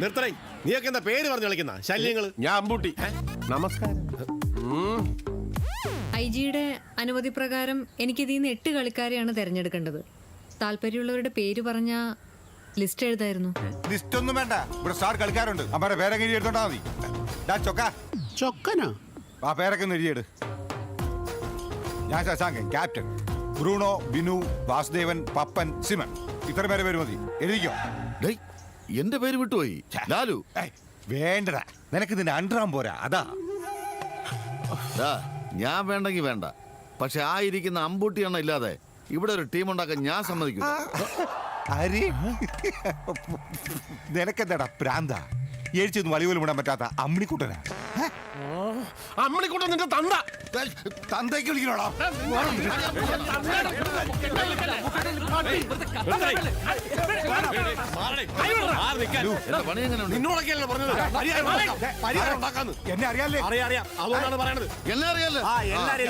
നിർത്തണേ. നീയൊക്കെ എന്താ പേര് പറഞ്ഞു കളിക്കുന്ന ശല്യങ്ങള്? ഞാൻ അമ്പൂട്ടി. നമസ്കാരം. ഐജിയുടെ അനുമതി പ്രകാരം എനിക്കിതിൽ നിന്ന് 8 കളിക്കാരെയാണ് തിരഞ്ഞെടുക്കേണ്ടത്. താല്പര്യമുള്ളവരുടെ പേര് പറഞ്ഞ ലിസ്റ്റ് എഴുതായിരുന്നു. ലിസ്റ്റ് ഒന്നും വേണ്ട, ഇവിടെ സ്റ്റാർ കളിക്കാരുണ്ട്. അമ്മയുടെ പേരൊക്കെ എഴുതി എടുത്തോണ്ടാ മതി. ചൊക്കനോ? ആ പേരൊക്കെ ഒന്ന് എഴുതിയെടു. ഞാൻ ശശാങ്കൻ, ക്യാപ്റ്റൻ. ബ്രൂണോ, ബിനു, വാസുദേവൻ, പപ്പൻ, സിമൻ. ഇത്ര പേര് മതി. എഴുതിക്കോ. എന്റെ പേര് വിട്ടുപോയി. ലാലു. വേണ്ടടാ, നിനക്ക് നിന്റെ അണ്ടറാൻ പോരാ, അതാ. ഞാൻ വേണ്ടെങ്കിൽ വേണ്ട, പക്ഷെ ആ ഇരിക്കുന്ന അമ്പൂട്ടി എണ്ണ ഇല്ലാതെ ഇവിടെ ഒരു ടീം ഉണ്ടാക്കാൻ ഞാൻ സമ്മതിക്കും. നിനക്കെന്താടാ പ്രാന്ത? എഴിച്ചൊന്നും വലിയ പോലും വിടാൻ പറ്റാത്ത അമ്മിണിക്കുട്ടനാ. അമ്മണിക്കൂട്ടം നിന്റെ തന്ത. തന്തയ്ക്ക് വിളിക്കണോടാ. പണി എങ്ങനെയുണ്ട്? നിന്നോടൊക്കെയല്ലേ പറഞ്ഞത് പരിഹാരം ഉണ്ടാക്കാന്ന്? എന്നെ അറിയാല്ലേ? അറിയാം, അതുകൊണ്ടാണ് പറയണത്. എന്നെ അറിയാലോ. എല്ലാരും